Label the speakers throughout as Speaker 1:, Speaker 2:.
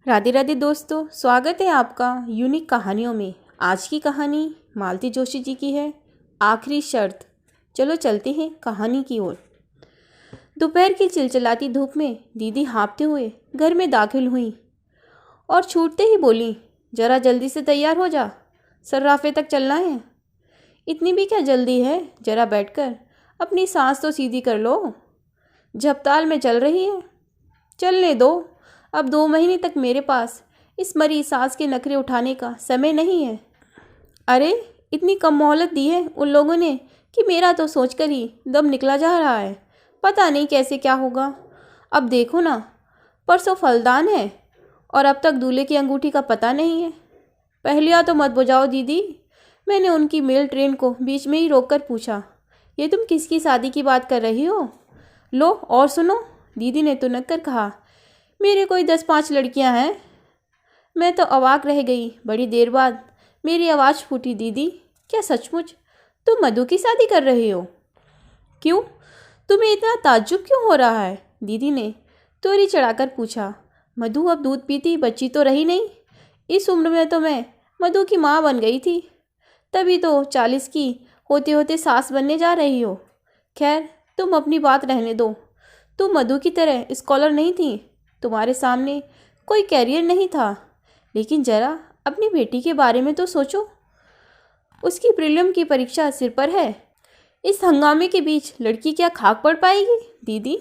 Speaker 1: राधे राधे दोस्तों, स्वागत है आपका यूनिक कहानियों में। आज की कहानी मालती जोशी जी की है, आखिरी शर्त। चलो चलते हैं कहानी की ओर। दोपहर की चिलचिलाती धूप में दीदी हाँफते हुए घर में दाखिल हुई और छूटते ही बोली, जरा जल्दी से तैयार हो जा, सर्राफे तक चलना है। इतनी भी क्या जल्दी है, जरा बैठकर अपनी सांस तो सीधी कर लो। झपताल में चल रही है, चलने दो। अब 2 महीने तक मेरे पास इस मरी सांस के नखरे उठाने का समय नहीं है। अरे, इतनी कम मोहलत दी है उन लोगों ने कि मेरा तो सोचकर ही दम निकला जा रहा है। पता नहीं कैसे क्या होगा। अब देखो ना, परसों फलदान है और अब तक दूल्हे की अंगूठी का पता नहीं है। पहलिया तो मत बुझाओ दीदी, मैंने उनकी मेल ट्रेन को बीच में ही रोककर पूछा। ये तुम किसकी शादी की बात कर रही हो? लो और सुनो, दीदी ने तुनक कर कहा। मेरे कोई 10-5 लड़कियां हैं। मैं तो अवाक रह गई। बड़ी देर बाद मेरी आवाज़ फूटी, दीदी क्या सचमुच तुम मधु की शादी कर रही हो? क्यों, तुम्हें इतना ताज्जुब क्यों हो रहा है? दीदी ने तोरी चढ़ाकर पूछा। मधु अब दूध पीती बच्ची तो रही नहीं। इस उम्र में तो मैं मधु की माँ बन गई थी। तभी तो 40 की होते होते सास बनने जा रही हो। खैर, तुम अपनी बात रहने दो। तुम मधु की तरह स्कॉलर नहीं थी, तुम्हारे सामने कोई कैरियर नहीं था। लेकिन जरा अपनी बेटी के बारे में तो सोचो। उसकी प्रीलिम की परीक्षा सिर पर है। इस हंगामे के बीच लड़की क्या खाक पड़ पाएगी? दीदी,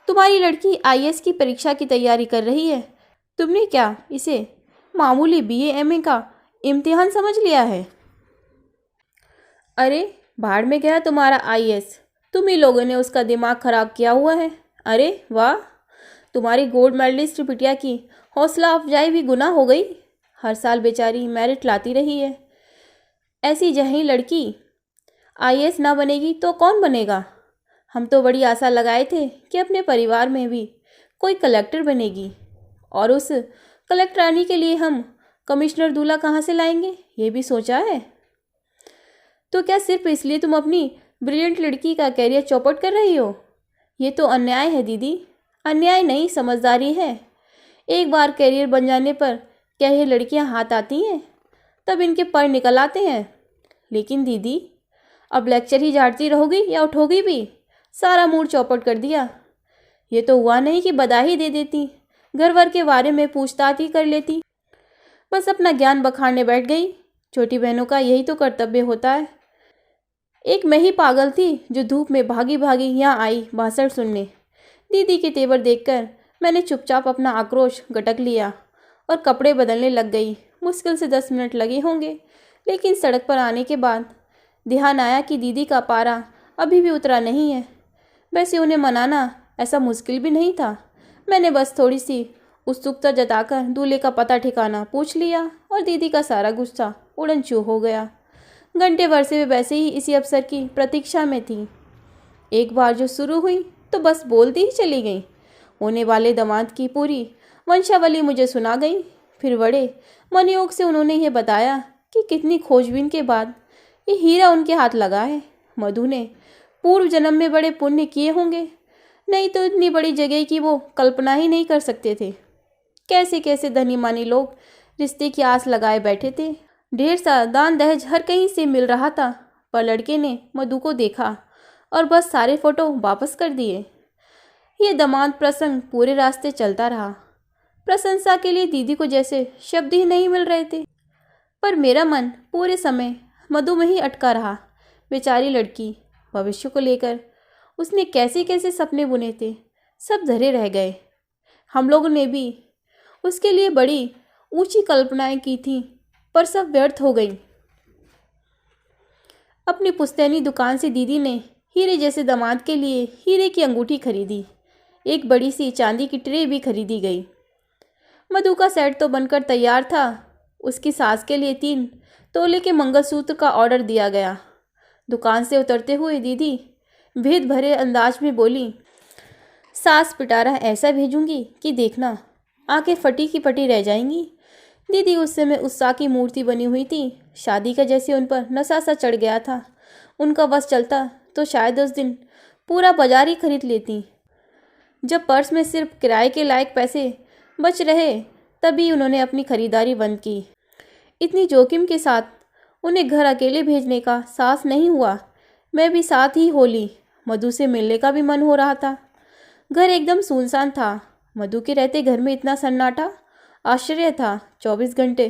Speaker 1: तुम्हारी लड़की आईएएस की परीक्षा की तैयारी कर रही है। तुमने क्या इसे मामूली बीए एमए का इम्तिहान समझ लिया है? अरे, भाड़ में गया तुम्हारा आईएएस। तुम ही लोगों ने उसका दिमाग खराब किया हुआ है। अरे वाह, तुम्हारी गोल्ड मेडलिस्ट बिटिया की हौसला अफजाई भी गुनाह हो गई। हर साल बेचारी मेरिट लाती रही है। ऐसी जहीं लड़की आईएएस ना बनेगी तो कौन बनेगा? हम तो बड़ी आशा लगाए थे कि अपने परिवार में भी कोई कलेक्टर बनेगी, और उस कलेक्टरानी के लिए हम कमिश्नर दूल्हा कहाँ से लाएंगे, ये भी सोचा है। तो क्या सिर्फ इसलिए तुम अपनी ब्रिलियंट लड़की का कैरियर चौपट कर रही हो? ये तो अन्याय है दीदी। अन्याय नहीं, समझदारी है। एक बार कैरियर बन जाने पर क्या ये लड़कियां हाथ आती हैं? तब इनके पर निकल आते हैं। लेकिन दीदी, अब लेक्चर ही झाड़ती रहोगी या उठोगी भी? सारा मूड चौपट कर दिया। ये तो हुआ नहीं कि बधाई दे देती, घर वर के बारे में पूछताछ ही कर लेती। बस अपना ज्ञान बखाड़ने बैठ गई। छोटी बहनों का यही तो कर्तव्य होता है। एक मैं ही पागल थी जो धूप में भागी भागी यहाँ आई भाषण सुनने। दीदी के तेवर देखकर मैंने चुपचाप अपना आक्रोश गटक लिया और कपड़े बदलने लग गई। मुश्किल से 10 मिनट लगे होंगे, लेकिन सड़क पर आने के बाद ध्यान आया कि दीदी का पारा अभी भी उतरा नहीं है। वैसे उन्हें मनाना ऐसा मुश्किल भी नहीं था। मैंने बस थोड़ी सी उत्सुकता जताकर दूल्हे का पता ठिकाना पूछ लिया और दीदी का सारा गुस्सा उड़न छू हो गया। घंटे भर से वे वैसे ही इसी अवसर की प्रतीक्षा में थी। एक बार जो शुरू हुई तो बस बोलती ही चली गई। होने वाले दामाद की पूरी वंशावली मुझे सुना गई। फिर बड़े मनयोग से उन्होंने ये बताया कि कितनी खोजबीन के बाद ये हीरा उनके हाथ लगा है। मधु ने पूर्व जन्म में बड़े पुण्य किए होंगे, नहीं तो इतनी बड़ी जगह की वो कल्पना ही नहीं कर सकते थे। कैसे कैसे धनी मानी लोग रिश्ते की आस लगाए बैठे थे। ढेर सा दान दहेज हर कहीं से मिल रहा था, पर लड़के ने मधु को देखा और बस सारे फोटो वापस कर दिए। ये दामाद प्रसंग पूरे रास्ते चलता रहा। प्रशंसा के लिए दीदी को जैसे शब्द ही नहीं मिल रहे थे, पर मेरा मन पूरे समय मधु में ही अटका रहा। बेचारी लड़की, भविष्य को लेकर उसने कैसे कैसे सपने बुने थे, सब धरे रह गए। हम लोगों ने भी उसके लिए बड़ी ऊंची कल्पनाएं की थी, पर सब व्यर्थ हो गई। अपनी पुश्तैनी दुकान से दीदी ने हीरे जैसे दामाद के लिए हीरे की अंगूठी खरीदी। एक बड़ी सी चांदी की ट्रे भी खरीदी गई। मधु का सेट तो बनकर तैयार था। उसकी सास के लिए 3 तोले के मंगलसूत्र का ऑर्डर दिया गया। दुकान से उतरते हुए दीदी भेद भरे अंदाज में बोली, सास पिटारा ऐसा भेजूंगी कि देखना, आंखें फटी की फटी रह जाएंगी। दीदी उस समय उत्साह की मूर्ति बनी हुई थी। शादी का जैसे उन पर नशा सा चढ़ गया था। उनका बस चलता तो शायद उस दिन पूरा बाजार ही खरीद लेती। जब पर्स में सिर्फ किराए के लायक पैसे बच रहे, तभी उन्होंने अपनी खरीदारी बंद की। इतनी जोखिम के साथ उन्हें घर अकेले भेजने का साहस नहीं हुआ। मैं भी साथ ही हो ली। मधु से मिलने का भी मन हो रहा था। घर एकदम सुनसान था। मधु के रहते घर में इतना सन्नाटा आश्चर्य था। 24 घंटे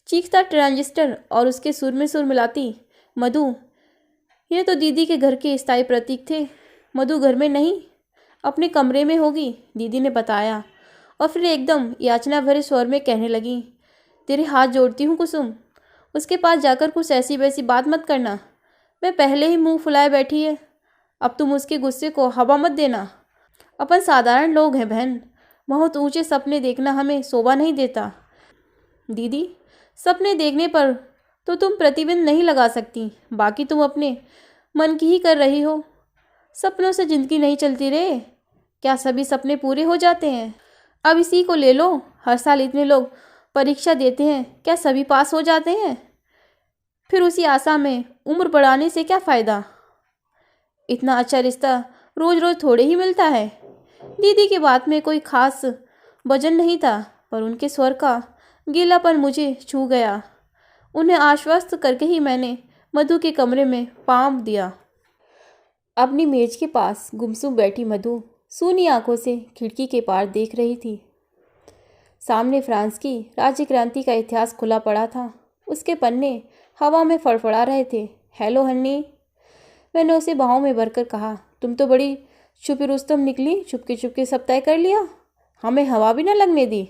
Speaker 1: चीखता ट्रांजिस्टर और उसके सुर में सुर मिलाती मधु। ये तो दीदी के घर के स्थायी प्रतीक थे। मधु घर में नहीं, अपने कमरे में होगी, दीदी ने बताया। और फिर एकदम याचना भरे स्वर में कहने लगी, तेरे हाथ जोड़ती हूँ कुसुम, उसके पास जाकर कुछ ऐसी वैसी बात मत करना। मैं पहले ही मुंह फुलाए बैठी है, अब तुम उसके गुस्से को हवा मत देना। अपन साधारण लोग हैं बहन, बहुत ऊंचे सपने देखना हमें शोभा नहीं देता। दीदी, सपने देखने पर तो तुम प्रतिबंध नहीं लगा सकती, बाकी तुम अपने मन की ही कर रही हो। सपनों से जिंदगी नहीं चलती रे, क्या सभी सपने पूरे हो जाते हैं? अब इसी को ले लो, हर साल इतने लोग परीक्षा देते हैं, क्या सभी पास हो जाते हैं? फिर उसी आशा में उम्र बढ़ाने से क्या फ़ायदा? इतना अच्छा रिश्ता रोज़ रोज़ थोड़े ही मिलता है। दीदी की बात में कोई खास वजन नहीं था, पर उनके स्वर का गीलापन मुझे छू गया। उन्हें आश्वस्त करके ही मैंने मधु के कमरे में पाँव दिया। अपनी मेज के पास गुमसुम बैठी मधु सूनी आंखों से खिड़की के पार देख रही थी। सामने फ्रांस की राज्य क्रांति का इतिहास खुला पड़ा था। उसके पन्ने हवा में फड़फड़ा रहे थे। हेलो हन्नी, मैंने उसे बाहों में भरकर कहा। तुम तो बड़ी छुपी रुस्तम निकली, चुपके चुपके सब तय कर लिया, हमें हवा भी न लगने दी।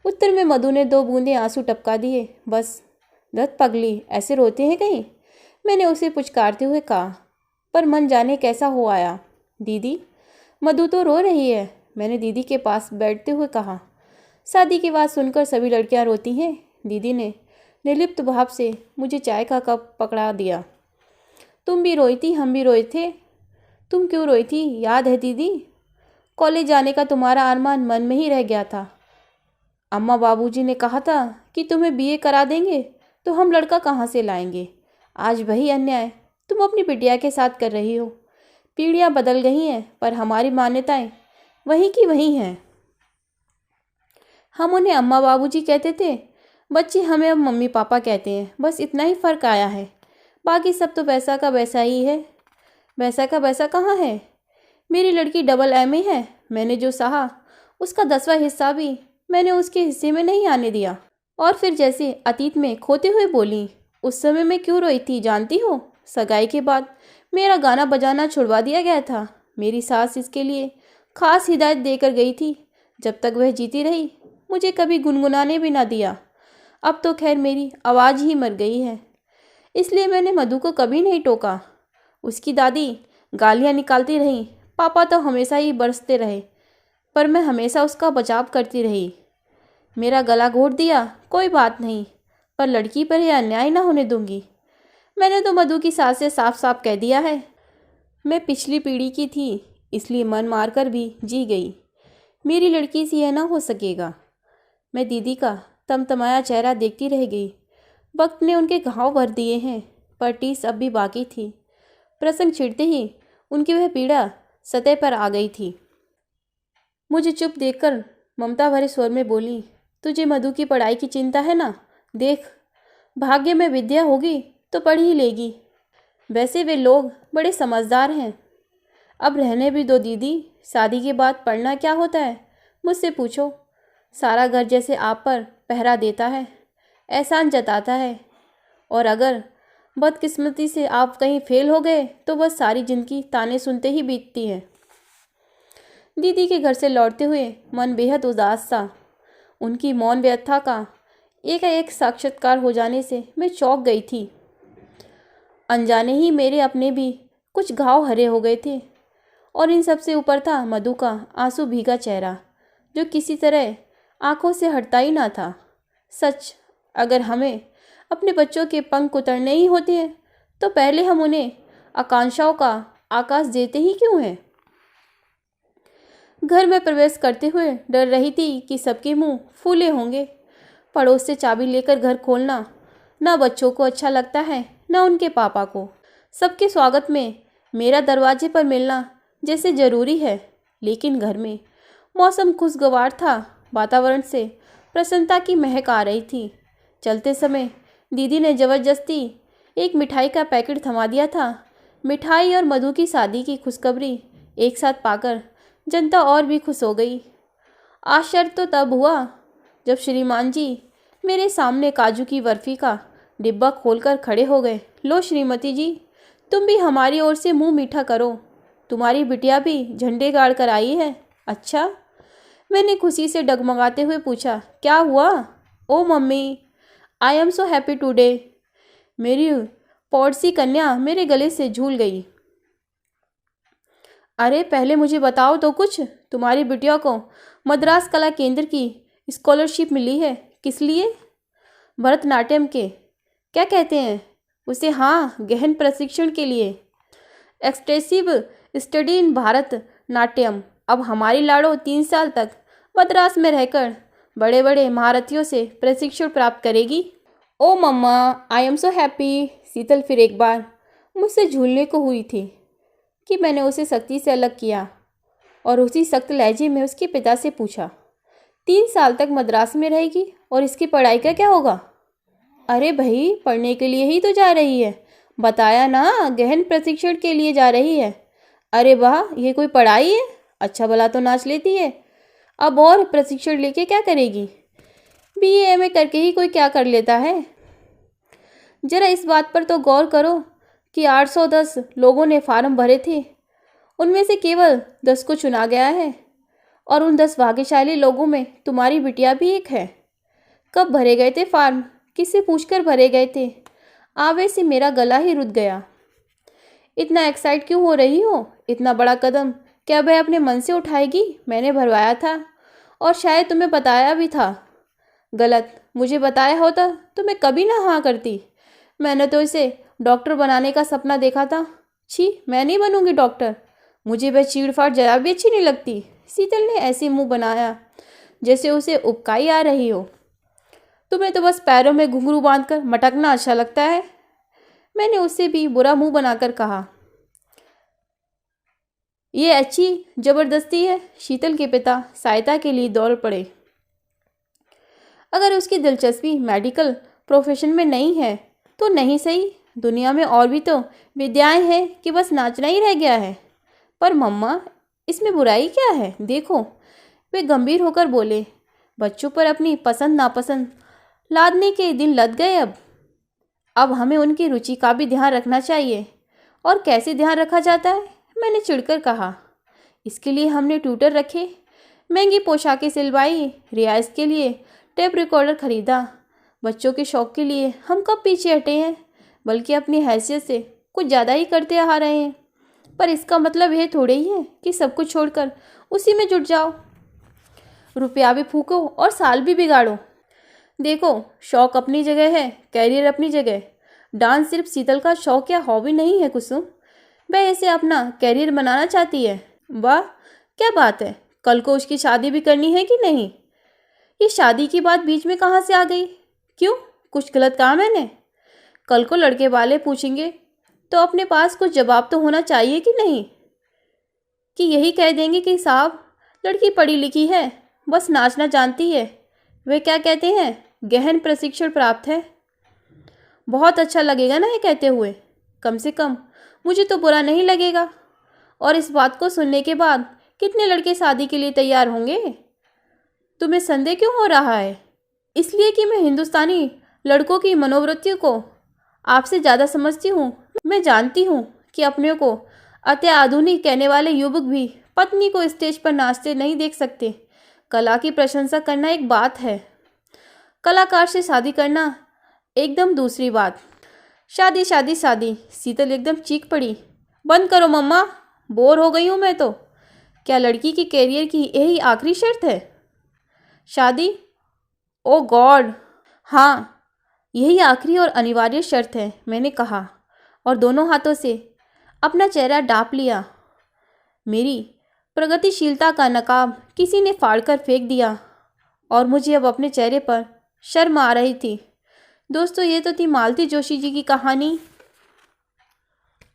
Speaker 1: उत्तर में मधु ने 2 बूंदे आंसू टपका दिए। बस रत पगली, ऐसे रोते हैं कहीं? मैंने उसे पुचकारते हुए कहा, पर मन जाने कैसा हो आया। दीदी, मधु तो रो रही है, मैंने दीदी के पास बैठते हुए कहा। शादी की बात सुनकर सभी लड़कियां रोती हैं। दीदी ने निर्लिप्त भाव से मुझे चाय का कप पकड़ा दिया। तुम भी रोई थी, हम भी रोए थे। तुम क्यों रोई थी, याद है दीदी? कॉलेज जाने का तुम्हारा अरमान मन में ही रह गया था। अम्मा बाबूजी ने कहा था कि तुम्हें बीए करा देंगे, तो हम लड़का कहाँ से लाएंगे। आज वही अन्याय तुम अपनी बिटिया के साथ कर रही हो। पीढ़ियाँ बदल गई हैं, पर हमारी मान्यताएं वहीं की वहीं हैं। हम उन्हें अम्मा बाबूजी कहते थे, बच्चे हमें अब मम्मी पापा कहते हैं। बस इतना ही फ़र्क आया है, बाकी सब तो वैसा का वैसा ही है। वैसा का वैसा कहाँ है? मेरी लड़की डबल MA है। मैंने जो सहा उसका 10वां हिस्सा भी मैंने उसके हिस्से में नहीं आने दिया। और फिर जैसे अतीत में खोते हुए बोली, उस समय मैं क्यों रोई थी जानती हो? सगाई के बाद मेरा गाना बजाना छुड़वा दिया गया था। मेरी सास इसके लिए खास हिदायत देकर गई थी। जब तक वह जीती रही मुझे कभी गुनगुनाने भी ना दिया। अब तो खैर मेरी आवाज़ ही मर गई है, इसलिए मैंने मधु को कभी नहीं टोका। उसकी दादी गालियाँ निकालती रहीं, पापा तो हमेशा ही बरसते रहे, पर मैं हमेशा उसका बचाव करती रही। मेरा गला घोट दिया, कोई बात नहीं, पर लड़की पर यह अन्याय ना होने दूंगी। मैंने तो मधु की सास से साफ साफ कह दिया है। मैं पिछली पीढ़ी की थी, इसलिए मन मारकर भी जी गई। मेरी लड़की से यह ना हो सकेगा। मैं दीदी का तमतमाया चेहरा देखती रह गई। वक्त ने उनके घाव भर दिए हैं, पर टीस अब भी बाकी थी। प्रसंग छिड़ते ही उनकी वह पीड़ा सतह पर आ गई थी। मुझे चुप देखकर ममता भरे स्वर में बोली, तुझे मधु की पढ़ाई की चिंता है ना? देख, भाग्य में विद्या होगी तो पढ़ ही लेगी। वैसे वे लोग बड़े समझदार हैं। अब रहने भी दो दीदी, शादी के बाद पढ़ना क्या होता है मुझसे पूछो। सारा घर जैसे आप पर पहरा देता है, एहसान जताता है, और अगर बदकिस्मती से आप कहीं फेल हो गए तो बस सारी जिंदगी ताने सुनते ही बीतती है। दीदी के घर से लौटते हुए मन बेहद उदास था। उनकी मौन व्यथा का एक साक्षात्कार हो जाने से मैं चौंक गई थी। अनजाने ही मेरे अपने भी कुछ घाव हरे हो गए थे, और इन सब से ऊपर था मधु का आंसू भीगा चेहरा, जो किसी तरह आंखों से हटता ही ना था। सच, अगर हमें अपने बच्चों के पंख उतरने ही होते हैं तो पहले हम उन्हें आकांक्षाओं का आकाश देते ही क्यों हैं? घर में प्रवेश करते हुए डर रही थी कि सबके मुंह फूले होंगे। पड़ोस से चाबी लेकर घर खोलना ना बच्चों को अच्छा लगता है, ना उनके पापा को। सबके स्वागत में मेरा दरवाजे पर मिलना जैसे ज़रूरी है। लेकिन घर में मौसम खुशगवार था। वातावरण से प्रसन्नता की महक आ रही थी। चलते समय दीदी ने ज़बरदस्ती एक मिठाई का पैकेट थमा दिया था। मिठाई और मधु की शादी की खुशखबरी एक साथ पाकर जनता और भी खुश हो गई। आश्चर्य तो तब हुआ जब श्रीमान जी मेरे सामने काजू की बर्फ़ी का डिब्बा खोलकर खड़े हो गए। लो श्रीमती जी, तुम भी हमारी ओर से मुंह मीठा करो, तुम्हारी बिटिया भी झंडे गाड़ कर आई है। अच्छा, मैंने खुशी से डगमगाते हुए पूछा, क्या हुआ? Oh mummy, I am so happy today. मेरी पड़ोसी कन्या मेरे गले से झूल गई। अरे पहले मुझे बताओ तो कुछ, तुम्हारी बिटिया को मद्रास कला केंद्र की स्कॉलरशिप मिली है, किस लिए? भरतनाट्यम के क्या कहते हैं उसे, हाँ, गहन प्रशिक्षण के लिए, extensive study in Bharat Natyam. अब हमारी लाड़ो 3 साल तक मद्रास में रहकर बड़े बड़े महारथियों से प्रशिक्षण प्राप्त करेगी। ओ मम्मा, आई एम सो हैप्पी। शीतल फिर एक बार मुझसे झूलने को हुई थी कि मैंने उसे सख्ती से अलग किया और उसी सख्त लहजे में उसके पिता से पूछा, 3 साल तक मद्रास में रहेगी और इसकी पढ़ाई का क्या होगा? अरे भाई, पढ़ने के लिए ही तो जा रही है, बताया ना, गहन प्रशिक्षण के लिए जा रही है। अरे वाह, ये कोई पढ़ाई है? अच्छा भला तो नाच लेती है, अब और प्रशिक्षण लेके क्या करेगी? BA MA करके ही कोई क्या कर लेता है? जरा इस बात पर तो गौर करो कि 810 लोगों ने फार्म भरे थे, उनमें से केवल 10 को चुना गया है और उन 10 भाग्यशाली लोगों में तुम्हारी बिटिया भी एक है। कब भरे गए थे फार्म, किससे पूछकर भरे गए थे? आवेश से मेरा गला ही रुक गया। इतना एक्साइट क्यों हो रही हो? इतना बड़ा कदम क्या वह अपने मन से उठाएगी? मैंने भरवाया था और शायद तुम्हें बताया भी था। गलत, मुझे बताया होता तो मैं कभी ना हाँ करती। मैंने तो इसे डॉक्टर बनाने का सपना देखा था। छी, मैं नहीं बनूंगी डॉक्टर, मुझे वह चीड़फाड़ जरा भी अच्छी नहीं लगती। शीतल ने ऐसे मुंह बनाया जैसे उसे उबकाई आ रही हो। तुम्हें तो बस पैरों में घुंघरू बांधकर मटकना अच्छा लगता है, मैंने उससे भी बुरा मुंह बनाकर कहा। ये अच्छी जबरदस्ती है। शीतल के पिता सहायता के लिए दौड़ पड़े। अगर उसकी दिलचस्पी मेडिकल प्रोफेशन में नहीं है तो नहीं सही, दुनिया में और भी तो विद्याएं हैं कि बस नाचना ही रह गया है। पर मम्मा, इसमें बुराई क्या है? देखो, वे गंभीर होकर बोले, बच्चों पर अपनी पसंद नापसंद लादने के दिन लद गए। अब हमें उनकी रुचि का भी ध्यान रखना चाहिए। और कैसे ध्यान रखा जाता है? मैंने चिढ़कर कहा। इसके लिए हमने ट्यूटर रखे, महंगी पोशाकें सिलवाई, रियाज के लिए टेप रिकॉर्डर खरीदा। बच्चों के शौक के लिए हम कब पीछे हटे हैं, बल्कि अपनी हैसियत से कुछ ज़्यादा ही करते आ रहे हैं। पर इसका मतलब यह थोड़े ही है कि सब कुछ छोड़कर उसी में जुट जाओ, रुपया भी फूको और साल भी बिगाड़ो। देखो, शौक अपनी जगह है, कैरियर अपनी जगह। डांस सिर्फ शीतल का शौक या हॉबी नहीं है कुसुम, वह इसे अपना कैरियर बनाना चाहती है। वाह, क्या बात है। कल को उसकी शादी भी करनी है कि नहीं? ये शादी की बात बीच में कहाँ से आ गई? क्यों, कुछ गलत कहा मैंने? कल को लड़के वाले पूछेंगे तो अपने पास कुछ जवाब तो होना चाहिए कि नहीं, कि यही कह देंगे कि साहब, लड़की पढ़ी लिखी है, बस नाचना जानती है। वे क्या कहते हैं, गहन प्रशिक्षण प्राप्त है। बहुत अच्छा लगेगा ना ये कहते हुए? कम से कम मुझे तो बुरा नहीं लगेगा। और इस बात को सुनने के बाद कितने लड़के शादी के लिए तैयार होंगे? तुम्हें संदेह क्यों हो रहा है? इसलिए कि मैं हिंदुस्तानी लड़कों की मनोवृत्तियों को आपसे ज़्यादा समझती हूँ। मैं जानती हूँ कि अपने को अति आधुनिक कहने वाले युवक भी पत्नी को स्टेज पर नाचते नहीं देख सकते। कला की प्रशंसा करना एक बात है, कलाकार से शादी करना एकदम दूसरी बात। शादी शादी शादी, शीतल एकदम चीख पड़ी। बंद करो मम्मा, बोर हो गई हूँ मैं तो। क्या लड़की की कैरियर की यही आखिरी शर्त है, शादी? ओ गॉड, हाँ, यही आखिरी और अनिवार्य शर्त है, मैंने कहा और दोनों हाथों से अपना चेहरा ढांप लिया। मेरी प्रगतिशीलता का नकाब किसी ने फाड़कर फेंक दिया और मुझे अब अपने चेहरे पर शर्म आ रही थी। दोस्तों, ये तो थी मालती जोशी जी की कहानी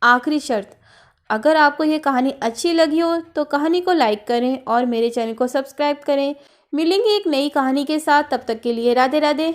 Speaker 1: आखिरी शर्त। अगर आपको ये कहानी अच्छी लगी हो तो कहानी को लाइक करें और मेरे चैनल को सब्सक्राइब करें। मिलेंगे एक नई कहानी के साथ, तब तक के लिए राधे राधे।